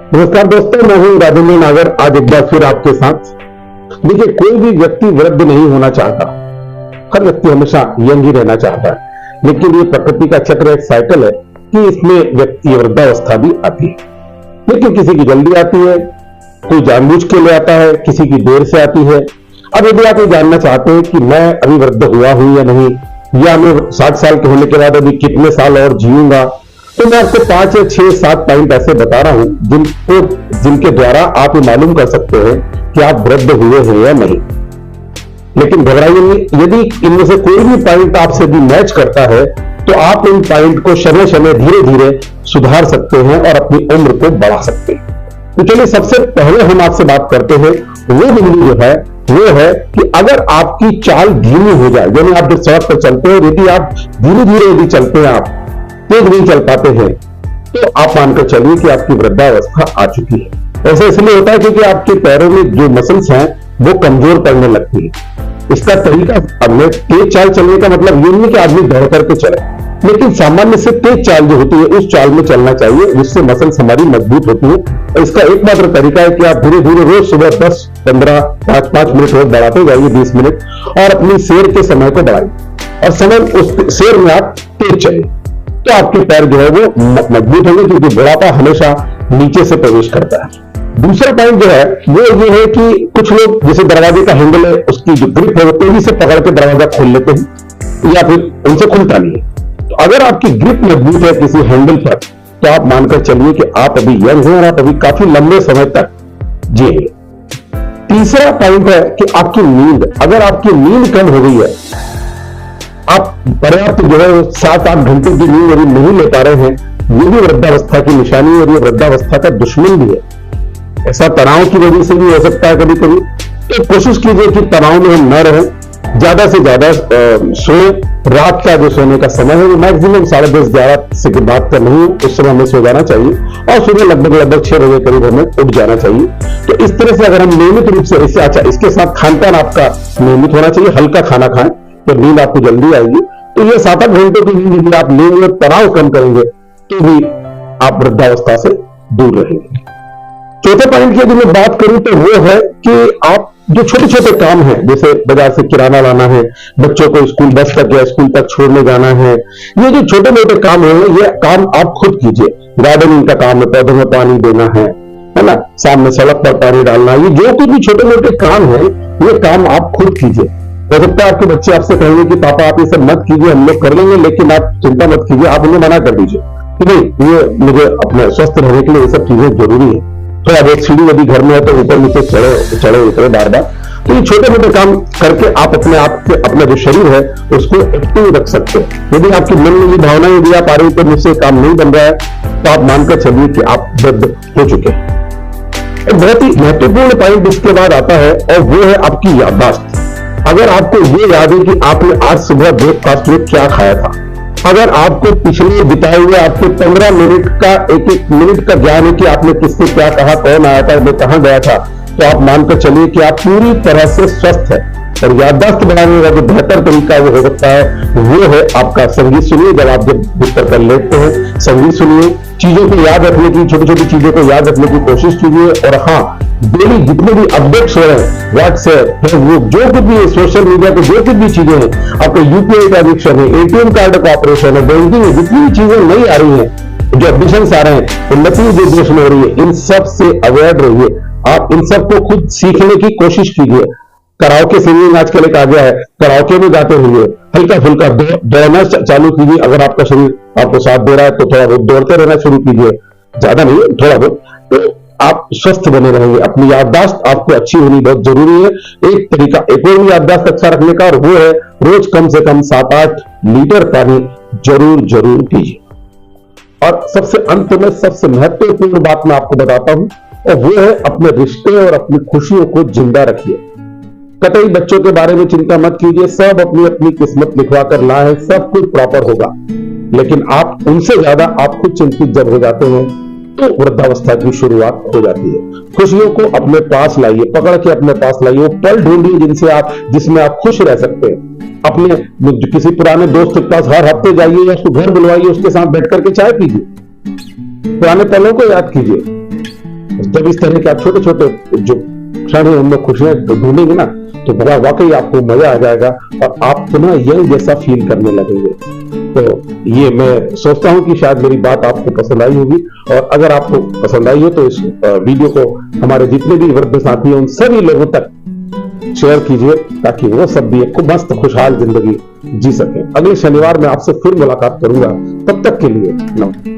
नमस्कार दोस्तों, मैं हूं राजेंद्र नागर। आज एक बार फिर आपके साथ। देखिए, कोई भी व्यक्ति वृद्ध नहीं होना चाहता। हर व्यक्ति हमेशा यंग ही रहना चाहता है, लेकिन ये प्रकृति का चक्र, एक साइकिल है कि इसमें व्यक्ति वृद्धावस्था भी आती है। लेकिन किसी की जल्दी आती है, कोई जानबूझ के ले आता है, किसी की देर से आती है। अब यदि आप ये जानना चाहते हैं कि मैं अभी वृद्ध हुआ हूं या नहीं, या मैं 60 साल के होने के बाद अभी कितने साल और जीऊंगा, तो मैं आपको 5 या 6 7 पॉइंट ऐसे बता रहा हूं जिनके द्वारा आप ये मालूम कर सकते हैं कि आप वृद्ध हुए हैं या नहीं। लेकिन घबराइए नहीं, यदि इनमें से कोई भी पॉइंट आपसे भी मैच करता है तो आप इन पॉइंट को समय समय धीरे धीरे सुधार सकते हैं और अपनी उम्र को बढ़ा सकते हैं। तो चलिए, सबसे पहले हम आपसे बात करते हैं। वो बिंदु जो है वो है कि अगर आपकी चाल धीमी हो जाए, यानी आप जब सड़क पर चलते हैं, यदि आप धीरे धीरे यदि चलते हैं, आप तेज नहीं चल पाते हैं, तो आप मानकर चलिए कि आपकी वृद्धावस्था आ चुकी है। ऐसा इसलिए होता है क्योंकि आपके पैरों में जो मसल्स हैं वो कमजोर पड़ने लगती है। इसका तरीका, अब तेज चाल चलने का मतलब ये नहीं कि आदमी दौड़ करके चले, लेकिन सामान्य से तेज चाल जो होती है उस चाल में चलना चाहिए, जिससे मसल्स हमारी मजबूत होती है। और इसका एकमात्र तरीका है कि आप धीरे धीरे रोज सुबह 10 15 5 मिनट रोज बढ़ाते जाइए, 20 मिनट, और अपनी सैर के समय को बढ़ाइए और समय उस सैर में आप तेज चलिए, तो आपके पैर जो है वो मजबूत होंगे, क्योंकि बुढ़ापा हमेशा नीचे से प्रवेश करता है। दूसरा पॉइंट जो है वो ये है कि कुछ लोग, जैसे दरवाजे का हैंडल है, उसकी जो ग्रिप है वो तेजी से पकड़ के दरवाजा खोल लेते हैं या फिर उनसे खुलता नहीं है। तो अगर आपकी ग्रिप मजबूत है किसी हैंडल पर, तो आप मानकर चलिए कि आप अभी यंग हैं और आप अभी काफी लंबे समय तक जिएंगे। तीसरा पॉइंट है कि आपकी नींद, अगर आपकी नींद कम हो गई है, आप पर्याप्त जो है 7-8 घंटे की नींद यदि नहीं ले पा रहे हैं, ये भी वृद्धावस्था की निशानी है और ये वृद्धावस्था का दुश्मन भी है। ऐसा तनाव की वजह से भी हो सकता है कभी कभी। तो कोशिश कीजिए कि तनाव में हम न रहें, ज्यादा से ज्यादा सोए। रात का जो सोने का समय है वो मैक्सिमम 10:30 11 से के बाद का नहीं, उस समय हमें सो जाना चाहिए और सुबह लगभग 6 बजे करीब हमें उठ जाना चाहिए। तो इस तरह से अगर हम नियमित रूप से इससे, अच्छा, इसके साथ खान-पान आपका नियमित होना चाहिए, हल्का खाना खाएं तो नींद आपको जल्दी आएगी। तो ये 7-8 घंटे की नींद यदि आप लेंगे और तनाव कम करेंगे तो भी आप वृद्धावस्था से दूर रहेंगे। चौथे पॉइंट की यदि मैं बात करूं तो वो है कि आप जो छोटे छोटे काम हैं, जैसे बाजार से किराना लाना है, बच्चों को स्कूल बस तक या स्कूल तक छोड़ने जाना है, ये जो छोटे मोटे काम है ये काम आप खुद कीजिए। गार्डनिंग का काम है, पौधों में पानी देना है ना, सामने सड़क पर पानी डालना, ये जो कुछ भी छोटे मोटे काम है ये काम आप खुद कीजिए। हो सकता है आपके बच्चे आपसे कहेंगे कि पापा आप ये सब मत कीजिए, हम लोग कर लेंगे, लेकिन आप चिंता मत कीजिए। आप उन्हें मना कर दीजिए कि नहीं, ये मुझे अपने स्वस्थ रहने के लिए ये सब चीजें जरूरी है। तो अब एक सीढ़ी यदि घर में है तो ऊपर नीचे चढ़े उतरे बार बार, तो ये छोटे मोटे काम करके आप अपने आप के, अपना जो शरीर है उसको एक्टिव रख सकते हैं। यदि आपके मन में ये भावना यदि आप आ रही है मुझसे काम नहीं बन रहा है, तो आप मानकर चलिए कि आप वृद्ध हो चुके हैं। एक बहुत ही महत्वपूर्ण पॉइंट इसके बाद आता है और वो है आपकी याददाश्त। अगर आपको ये याद है कि आपने आज सुबह ब्रेकफास्ट में क्या खाया था, अगर आपको पिछले बिताए हुए आपके 15 मिनट का एक मिनट का ज्ञान है कि आपने किससे क्या कहा, कौन आया था, मैं कहां गया था, तो आप मानकर चलिए कि आप पूरी तरह से स्वस्थ है। और याददाश्त बढ़ाने का जो बेहतर तरीका वो हो सकता है वो है आपका संगीत सुनिए। जब बिस्तर पर लेटते हैं संगीत सुनिए, चीजों को याद रखने की, छोटी छोटी चीजों को याद रखने की कोशिश कीजिए। और हाँ, डेली जितने भी अपडेट्स हो रहे हैं, व्हाट्सएप, फेसबुक, जो कुछ भी सोशल मीडिया पे जो कुछ भी चीजें हैं, आपका यूपीआई का एडिक्शन है, एटीएम कार्ड का ऑपरेशन है, बैंकिंग है, जितनी भी चीजें नहीं आ रही है, जो एडिक्शन आ रहे हैं, उन्नति जो देश में हो रही है, इन सब से अवॉइड रहिए। आप इन सब को खुद सीखने की कोशिश कीजिए। कराओके सिंगिंग आजकल एक आ गया है, कराओके में गाते हुए हल्का फुल्का दौड़ना चालू कीजिए। अगर आपका शरीर आपको साथ दे रहा है तो थोड़ा बहुत दौड़ते रहना शुरू कीजिए, ज्यादा नहीं, थोड़ा बहुत, तो आप स्वस्थ बने रहेंगे। अपनी याददाश्त आपको अच्छी होनी बहुत जरूरी है। एक तरीका एक और भी याददाश्त अच्छा रखने का, और वो है रोज कम से कम 7-8 लीटर पानी जरूर पीजिए। और सबसे अंत में सबसे महत्वपूर्ण बात मैं आपको बताता हूं, और वो है अपने रिश्ते और अपनी खुशियों को जिंदा रखिए। कतई बच्चों के बारे में चिंता मत कीजिए, सब अपनी अपनी किस्मत लिखवा कर लाए, सब कुछ प्रॉपर होगा। लेकिन आप उनसे ज्यादा आप खुद चिंतित जब हो जाते हैं तो वृद्धावस्था की शुरुआत हो जाती है। खुशियों को अपने पास लाइए, पकड़ के अपने पास लाइए। वो पल ढूंढिए जिसमें आप खुश रह सकते हैं। अपने किसी पुराने दोस्त के पास हर हफ्ते जाइए या उसको घर बुलवाइए, उसके साथ बैठ करके चाय पीजिए, पुराने पलों को याद कीजिए। जब इस तरह के आप छोटे छोटे जो क्षण है उनमें खुशियां ढूंढेंगे ना, तो बड़ा वाकई आपको मजा आ जाएगा और आप पुनः यंग जैसा फील करने लगेंगे। तो ये मैं सोचता हूं कि शायद मेरी बात आपको पसंद आई होगी, और अगर आपको पसंद आई हो तो इस वीडियो को हमारे जितने भी वृद्ध साथी हैं उन सभी लोगों तक शेयर कीजिए, ताकि वो सब भी एक मस्त खुशहाल जिंदगी जी सके। अगले शनिवार में आपसे फिर मुलाकात करूंगा, तब तक के लिए नमस्कार।